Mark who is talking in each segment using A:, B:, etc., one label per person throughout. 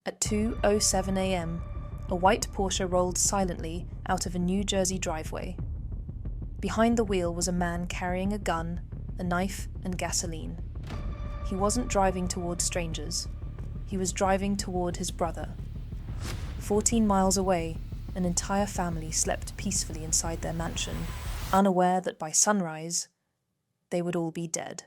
A: At 2:07 a.m., a white Porsche rolled silently out of a New Jersey driveway. Behind the wheel was a man carrying a gun, a knife, and gasoline. He wasn't driving toward strangers. He was driving toward his brother. 14 miles away, an entire family slept peacefully inside their mansion, unaware that by sunrise, they would all be dead.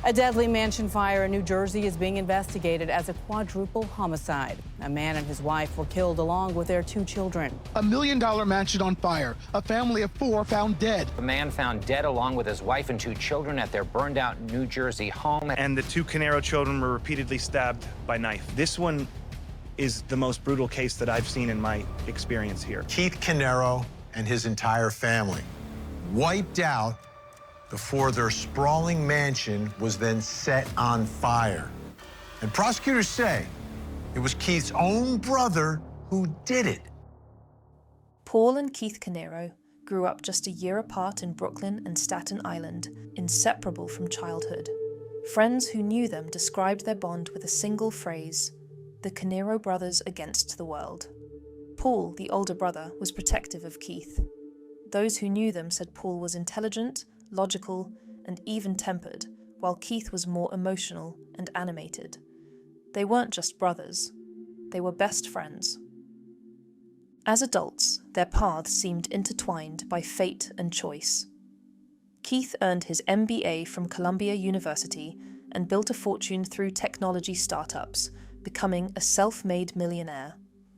B: A deadly mansion fire in New Jersey is being investigated as a quadruple homicide. A man and his wife were killed along with their 2 children.
C: $1 million mansion on fire. A family of 4 found dead.
D: A man found dead along with his wife and 2 children at their burned-out New Jersey home.
E: And the 2 Caneiro children were repeatedly stabbed by knife. This one is the most brutal case that I've seen in my experience here.
F: Keith Caneiro and his entire family wiped out before their sprawling mansion was then set on fire. And prosecutors say it was Keith's own brother who did it.
A: Paul and Keith Caneiro grew up just a year apart in Brooklyn and Staten Island, inseparable from childhood. Friends who knew them described their bond with a single phrase: the Caneiro brothers against the world. Paul, the older brother, was protective of Keith. Those who knew them said Paul was intelligent, logical, and even-tempered, while Keith was more emotional and animated. They weren't just brothers. They were best friends. As adults, their paths seemed intertwined by fate and choice. Keith earned his MBA from Columbia University and built a fortune through technology startups, becoming a self-made millionaire.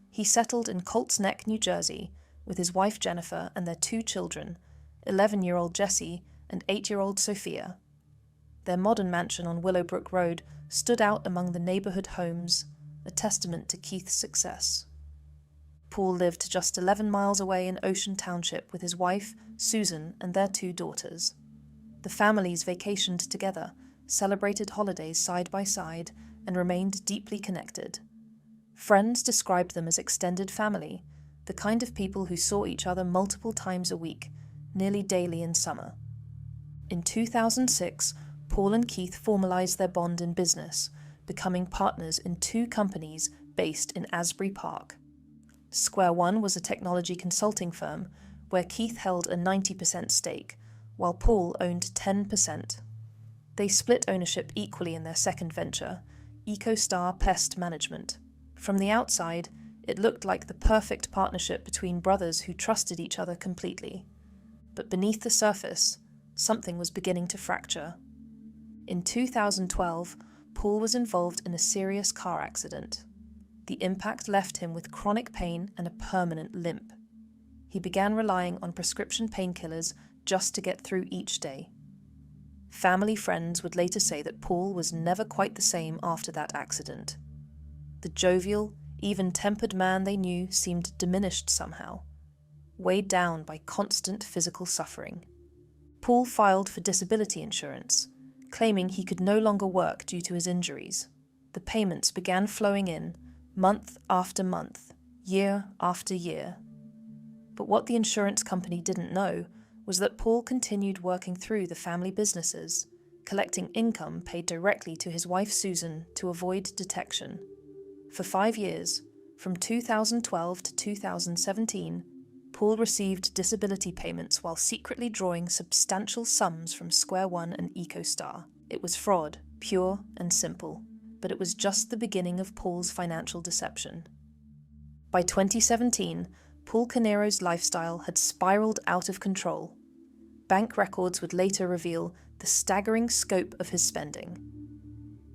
A: He settled in Colts Neck, New Jersey, with his wife Jennifer and their 2 children, 11-year-old Jessie and 8-year-old Sophia. Their modern mansion on Willowbrook Road stood out among the neighborhood homes, a testament to Keith's success. Paul lived just 11 miles away in Ocean Township with his wife, Susan, and their 2 daughters. The families vacationed together, celebrated holidays side by side, and remained deeply connected. Friends described them as extended family, the kind of people who saw each other multiple times a week, nearly daily in summer. In 2006, Paul and Keith formalized their bond in business, becoming partners in 2 companies based in Asbury Park. Square One was a technology consulting firm where Keith held a 90% stake, while Paul owned 10%. They split ownership equally in their second venture, EcoStar Pest Management. From the outside, it looked like the perfect partnership between brothers who trusted each other completely. But beneath the surface, something was beginning to fracture. In 2012, Paul was involved in a serious car accident. The impact left him with chronic pain and a permanent limp. He began relying on prescription painkillers just to get through each day. Family friends would later say that Paul was never quite the same after that accident. The jovial, even-tempered man they knew seemed diminished somehow, weighed down by constant physical suffering. Paul filed for disability insurance, claiming he could no longer work due to his injuries. The payments began flowing in, month after month, year after year. But what the insurance company didn't know was that Paul continued working through the family businesses, collecting income paid directly to his wife Susan to avoid detection. For 5 years, from 2012 to 2017, Paul received disability payments while secretly drawing substantial sums from Square One and EcoStar. It was fraud, pure and simple, but it was just the beginning of Paul's financial deception. By 2017, Paul Caneiro's lifestyle had spiraled out of control. Bank records would later reveal the staggering scope of his spending.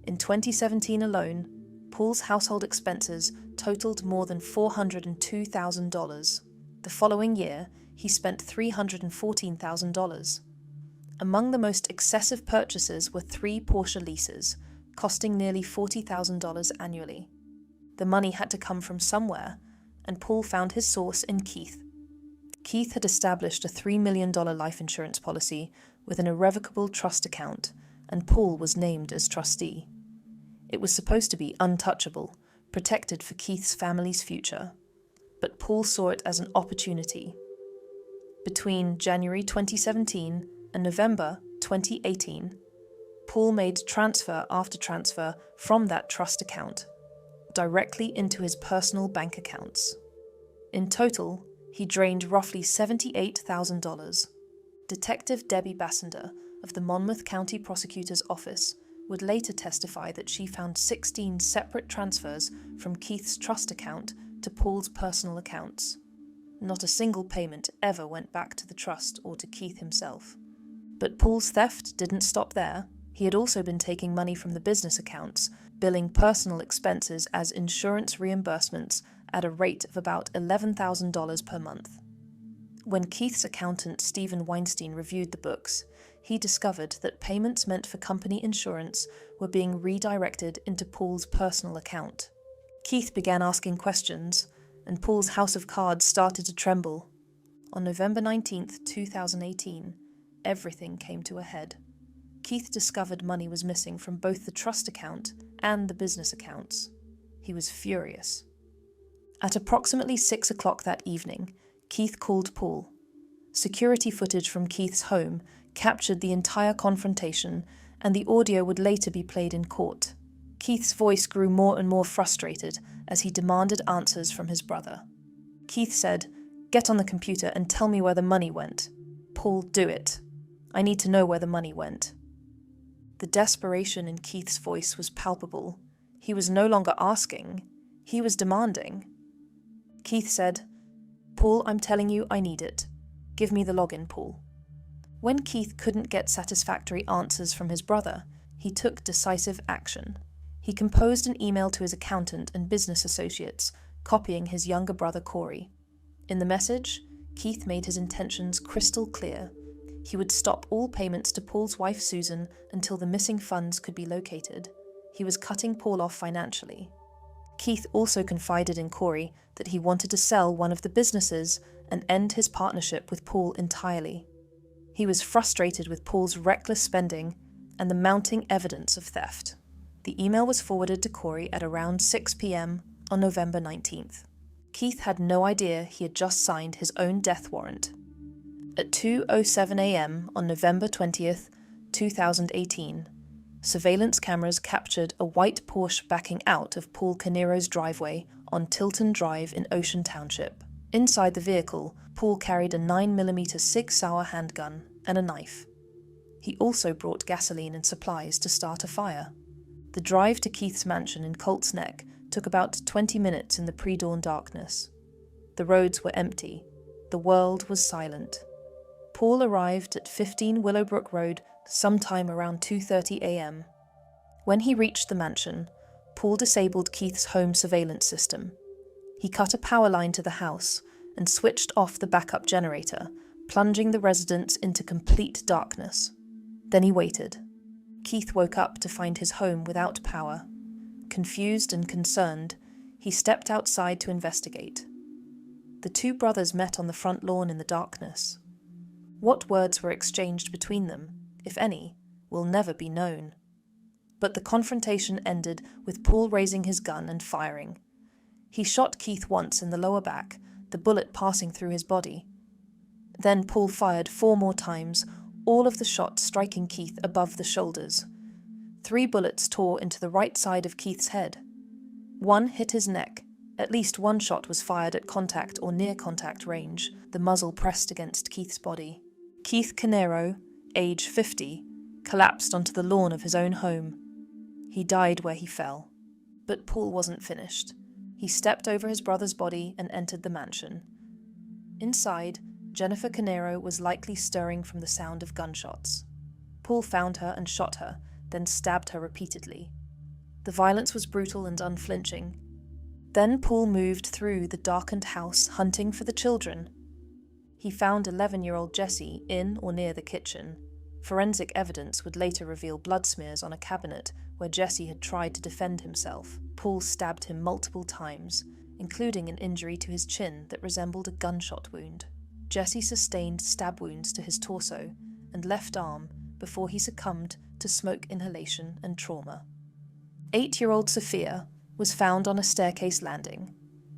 A: In 2017 alone, Paul's household expenses totaled more than $402,000. The following year, he spent $314,000. Among the most excessive purchases were 3 Porsche leases, costing nearly $40,000 annually. The money had to come from somewhere, and Paul found his source in Keith. Keith had established a $3 million life insurance policy with an irrevocable trust account, and Paul was named as trustee. It was supposed to be untouchable, protected for Keith's family's future. But Paul saw it as an opportunity. Between January 2017 and November 2018, Paul made transfer after transfer from that trust account. directly into his personal bank accounts. In total, he drained roughly $78,000. Detective Debbie Bassender of the Monmouth County Prosecutor's Office would later testify that she found 16 separate transfers from Keith's trust account to Paul's personal accounts. Not a single payment ever went back to the trust or to Keith himself. But Paul's theft didn't stop there. He had also been taking money from the business accounts, billing personal expenses as insurance reimbursements at a rate of about $11,000 per month. When Keith's accountant Stephen Weinstein reviewed the books, he discovered that payments meant for company insurance were being redirected into Paul's personal account. Keith began asking questions, and Paul's house of cards started to tremble. On November 19, 2018, everything came to a head. Keith discovered money was missing from both the trust account and the business accounts. He was furious. At approximately 6 o'clock that evening, Keith called Paul. Security footage from Keith's home captured the entire confrontation, and the audio would later be played in court. Keith's voice grew more and more frustrated as he demanded answers from his brother. Keith said, "Get on the computer and tell me where the money went." "Paul, do it. I need to know where the money went." The desperation in Keith's voice was palpable. He was no longer asking, he was demanding. Keith said, "Paul, I'm telling you, I need it. Give me the login, Paul." When Keith couldn't get satisfactory answers from his brother, he took decisive action. He composed an email to his accountant and business associates, copying his younger brother Corey. In the message, Keith made his intentions crystal clear. He would stop all payments to Paul's wife Susan until the missing funds could be located. He was cutting Paul off financially. Keith also confided in Corey that he wanted to sell one of the businesses and end his partnership with Paul entirely. He was frustrated with Paul's reckless spending and the mounting evidence of theft. The email was forwarded to Corey at around 6 p.m. on November 19th. Keith had no idea he had just signed his own death warrant. At 2:07 a.m. on November 20th, 2018, surveillance cameras captured a white Porsche backing out of Paul Caneiro's driveway on Tilton Drive in Ocean Township. Inside the vehicle, Paul carried a 9mm Sig Sauer handgun and a knife. He also brought gasoline and supplies to start a fire. The drive to Keith's mansion in Colts Neck took about 20 minutes in the pre-dawn darkness. The roads were empty. The world was silent. Paul arrived at 15 Willowbrook Road sometime around 2:30 a.m. When he reached the mansion, Paul disabled Keith's home surveillance system. He cut a power line to the house and switched off the backup generator, plunging the residents into complete darkness. Then he waited. Keith woke up to find his home without power. Confused and concerned, he stepped outside to investigate. The two brothers met on the front lawn in the darkness. What words were exchanged between them, if any, will never be known. But the confrontation ended with Paul raising his gun and firing. He shot Keith once in the lower back, the bullet passing through his body. Then Paul fired 4 more times, all of the shots striking Keith above the shoulders. 3 bullets tore into the right side of Keith's head. 1 hit his neck. At least 1 shot was fired at contact or near contact range, the muzzle pressed against Keith's body. Keith Caneiro, age 50, collapsed onto the lawn of his own home. He died where he fell. But Paul wasn't finished. He stepped over his brother's body and entered the mansion. Inside, Jennifer Caneiro was likely stirring from the sound of gunshots. Paul found her and shot her, then stabbed her repeatedly. The violence was brutal and unflinching. Then Paul moved through the darkened house hunting for the children. He found 11-year-old Jesse in or near the kitchen. Forensic evidence would later reveal blood smears on a cabinet where Jesse had tried to defend himself. Paul stabbed him multiple times, including an injury to his chin that resembled a gunshot wound. Jesse sustained stab wounds to his torso and left arm before he succumbed to smoke inhalation and trauma. 8-year-old Sophia was found on a staircase landing.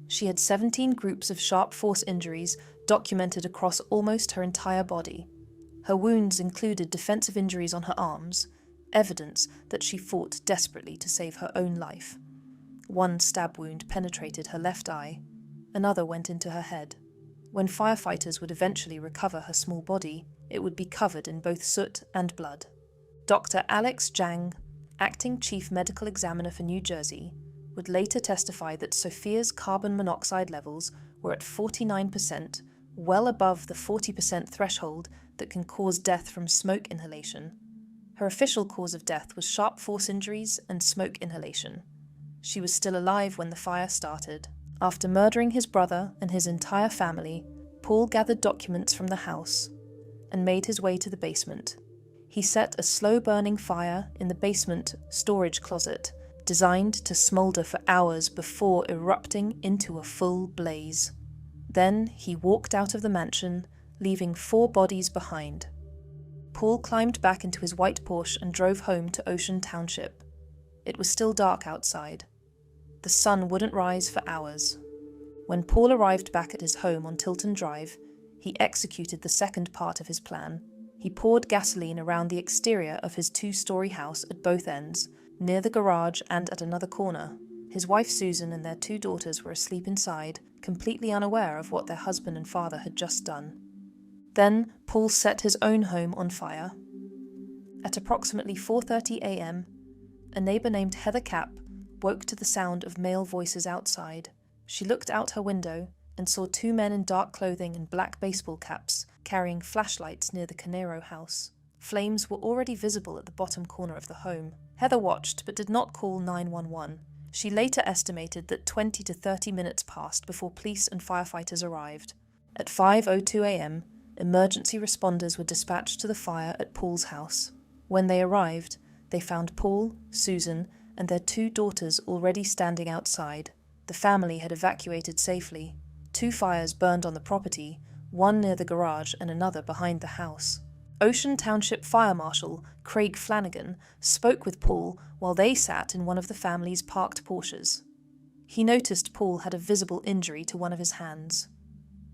A: She had 17 groups of sharp force injuries documented across almost her entire body. Her wounds included defensive injuries on her arms, evidence that she fought desperately to save her own life. One stab wound penetrated her left eye, another went into her head. When firefighters would eventually recover her small body, it would be covered in both soot and blood. Dr. Alex Zhang, acting chief medical examiner for New Jersey, would later testify that Sophia's carbon monoxide levels were at 49%, well above the 40% threshold that can cause death from smoke inhalation. Her official cause of death was sharp force injuries and smoke inhalation. She was still alive when the fire started. After murdering his brother and his entire family, Paul gathered documents from the house and made his way to the basement. He set a slow-burning fire in the basement storage closet, designed to smolder for hours before erupting into a full blaze. Then he walked out of the mansion, leaving 4 bodies behind. Paul climbed back into his white Porsche and drove home to Ocean Township. It was still dark outside. The sun wouldn't rise for hours. When Paul arrived back at his home on Tilton Drive, he executed the second part of his plan. He poured gasoline around the exterior of his 2-story house at both ends, near the garage and at another corner. His wife Susan and their 2 daughters were asleep inside, completely unaware of what their husband and father had just done. Then Paul set his own home on fire. At approximately 4:30 a.m., a neighbor named Heather Capp woke to the sound of male voices outside. She looked out her window and saw 2 men in dark clothing and black baseball caps carrying flashlights near the Caneiro house. Flames were already visible at the bottom corner of the home. Heather watched but did not call 911. She later estimated that 20 to 30 minutes passed before police and firefighters arrived. At 5:02 a.m., emergency responders were dispatched to the fire at Paul's house. When they arrived, they found Paul, Susan, and their 2 daughters already standing outside. The family had evacuated safely. 2 fires burned on the property, one near the garage and another behind the house. Ocean Township Fire Marshal Craig Flanagan spoke with Paul while they sat in one of the family's parked Porsches. He noticed Paul had a visible injury to one of his hands.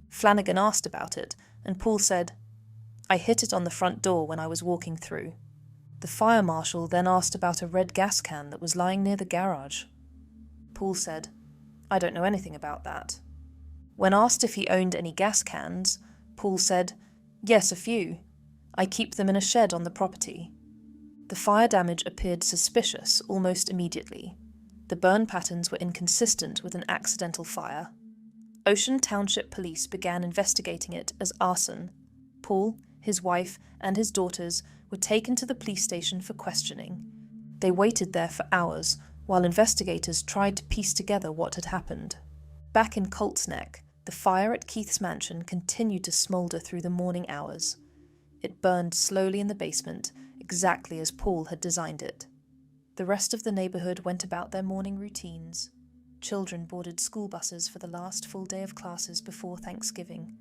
A: Flanagan asked about it, and Paul said, "I hit it on the front door when I was walking through." The fire marshal then asked about a red gas can that was lying near the garage. Paul said, "I don't know anything about that." When asked if he owned any gas cans, Paul said, "Yes, a few. I keep them in a shed on the property." The fire damage appeared suspicious almost immediately. The burn patterns were inconsistent with an accidental fire. Ocean Township Police began investigating it as arson. Paul, his wife, and his daughters were taken to the police station for questioning. They waited there for hours while investigators tried to piece together what had happened. Back in Colts Neck, the fire at Keith's mansion continued to smolder through the morning hours. It burned slowly in the basement, exactly as Paul had designed it. The rest of the neighborhood went about their morning routines. Children boarded school buses for the last full day of classes before Thanksgiving.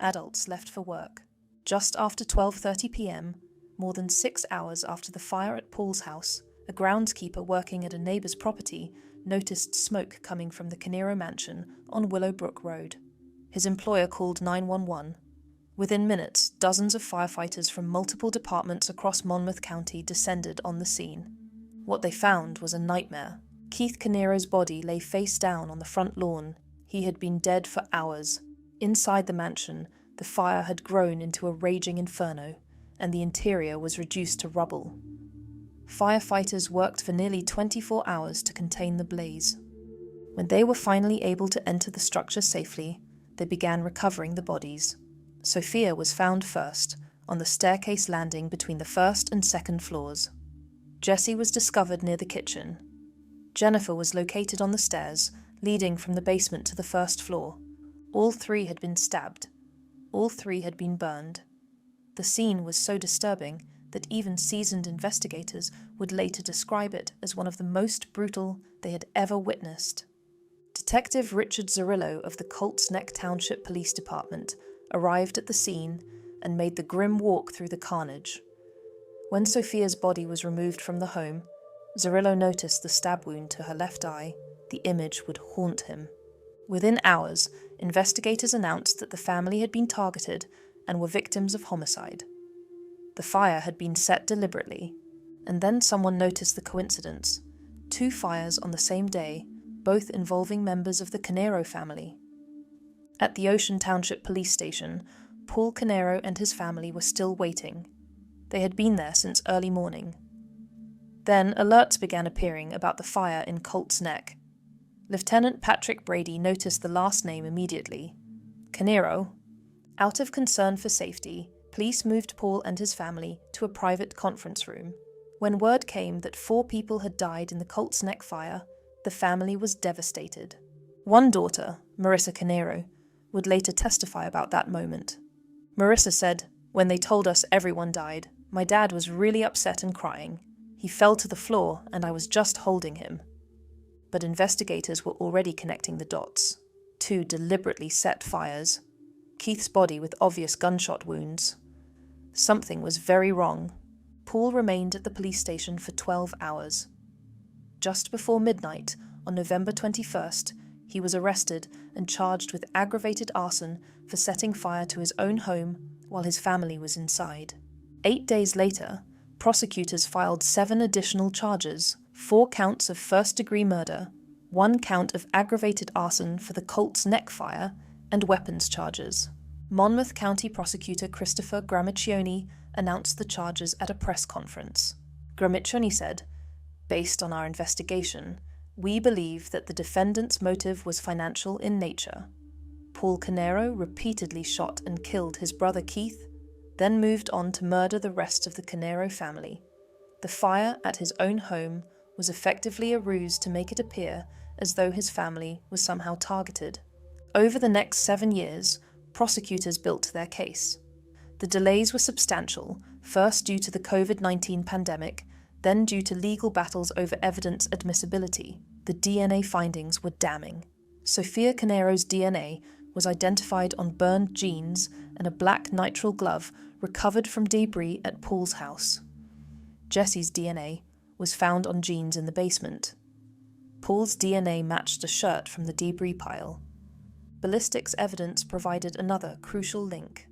A: Adults left for work. Just after 12:30 p.m., more than 6 hours after the fire at Paul's house, a groundskeeper working at a neighbor's property noticed smoke coming from the Caneiro mansion on Willowbrook Road. His employer called 911. Within minutes, dozens of firefighters from multiple departments across Monmouth County descended on the scene. What they found was a nightmare. Keith Caneiro's body lay face down on the front lawn. He had been dead for hours. Inside the mansion, the fire had grown into a raging inferno, and the interior was reduced to rubble. Firefighters worked for nearly 24 hours to contain the blaze. When they were finally able to enter the structure safely, they began recovering the bodies. Sophia was found first, on the staircase landing between the first and second floors. Jesse was discovered near the kitchen. Jennifer was located on the stairs, leading from the basement to the first floor. All 3 had been stabbed. All 3 had been burned. The scene was so disturbing that even seasoned investigators would later describe it as one of the most brutal they had ever witnessed. Detective Richard Zerillo of the Colts Neck Township Police Department arrived at the scene and made the grim walk through the carnage. When Sophia's body was removed from the home, Zerillo noticed the stab wound to her left eye. The image would haunt him. Within hours, investigators announced that the family had been targeted and were victims of homicide. The fire had been set deliberately, and then someone noticed the coincidence. 2 fires on the same day both involving members of the Caneiro family. At the Ocean Township Police Station, Paul Caneiro and his family were still waiting. They had been there since early morning. Then alerts began appearing about the fire in Colts Neck. Lieutenant Patrick Brady noticed the last name immediately, Caneiro. Out of concern for safety, police moved Paul and his family to a private conference room. When word came that 4 people had died in the Colts Neck fire, the family was devastated. One daughter, Marissa Caneiro, would later testify about that moment. Marissa said, "When they told us everyone died, my dad was really upset and crying. He fell to the floor and I was just holding him." But investigators were already connecting the dots. 2 deliberately set fires. Keith's body with obvious gunshot wounds. Something was very wrong. Paul remained at the police station for 12 hours. Just before midnight, on November 21st, he was arrested and charged with aggravated arson for setting fire to his own home while his family was inside. 8 days later, prosecutors filed 7 additional charges, 4 counts of first-degree murder, 1 count of aggravated arson for the Colts Neck fire, and weapons charges. Monmouth County Prosecutor Christopher Gramiccioni announced the charges at a press conference. Gramiccioni said, "Based on our investigation, we believe that the defendant's motive was financial in nature. Paul Caneiro repeatedly shot and killed his brother Keith, then moved on to murder the rest of the Caneiro family. The fire at his own home was effectively a ruse to make it appear as though his family was somehow targeted." Over the next 7 years, prosecutors built their case. The delays were substantial, first due to the COVID-19 pandemic, then due to legal battles over evidence admissibility. The DNA findings were damning. Sophia Caneiro's DNA was identified on burned jeans and a black nitrile glove recovered from debris at Paul's house. Jesse's DNA was found on jeans in the basement. Paul's DNA matched a shirt from the debris pile. Ballistics evidence provided another crucial link.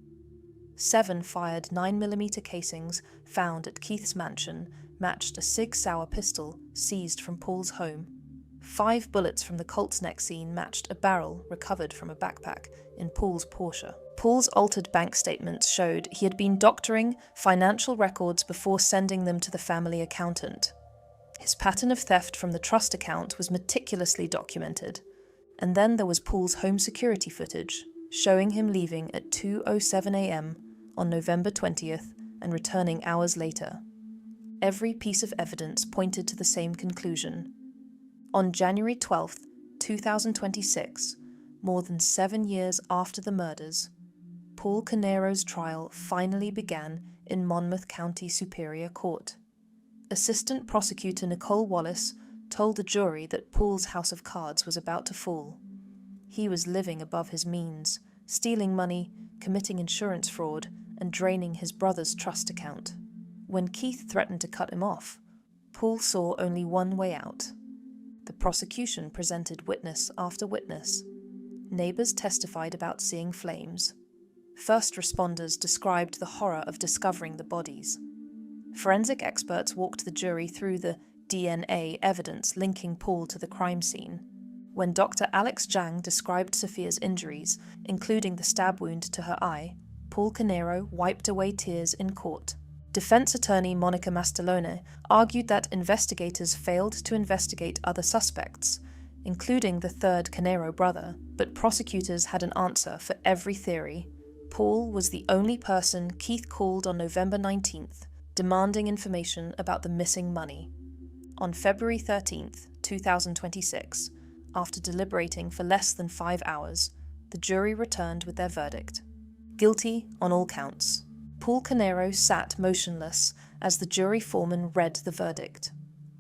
A: 7 fired 9mm casings found at Keith's mansion matched a Sig Sauer pistol seized from Paul's home. 5 bullets from the Colts Neck scene matched a barrel recovered from a backpack in Paul's Porsche. Paul's altered bank statements showed he had been doctoring financial records before sending them to the family accountant. His pattern of theft from the trust account was meticulously documented. And then there was Paul's home security footage, showing him leaving at 2:07 a.m. on November 20th and returning hours later. Every piece of evidence pointed to the same conclusion. On January 12, 2026, more than 7 years after the murders, Paul Caneiro's trial finally began in Monmouth County Superior Court. Assistant Prosecutor Nicole Wallace told the jury that Paul's house of cards was about to fall. He was living above his means, stealing money, committing insurance fraud, and draining his brother's trust account. When Keith threatened to cut him off, Paul saw only one way out. The prosecution presented witness after witness. Neighbors testified about seeing flames. First responders described the horror of discovering the bodies. Forensic experts walked the jury through the DNA evidence linking Paul to the crime scene. When Dr. Alex Zhang described Sophia's injuries, including the stab wound to her eye, Paul Caneiro wiped away tears in court. Defense attorney Monica Mastalone argued that investigators failed to investigate other suspects, including the third Caneiro brother, but prosecutors had an answer for every theory. Paul was the only person Keith called on November 19th, demanding information about the missing money. On February 13th, 2026, after deliberating for less than 5 hours, the jury returned with their verdict. Guilty on all counts. Paul Caneiro sat motionless as the jury foreman read the verdict.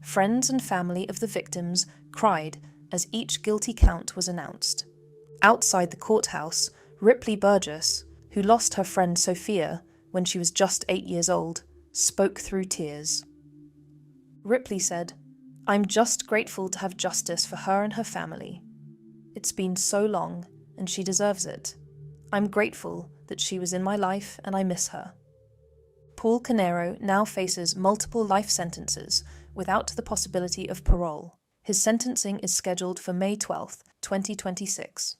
A: Friends and family of the victims cried as each guilty count was announced. Outside the courthouse, Ripley Burgess, who lost her friend Sophia when she was just 8 years old, spoke through tears. Ripley said, "I'm just grateful to have justice for her and her family. It's been so long, and she deserves it. I'm grateful that she was in my life and I miss her." Paul Caneiro now faces multiple life sentences without the possibility of parole. His sentencing is scheduled for May 12, 2026.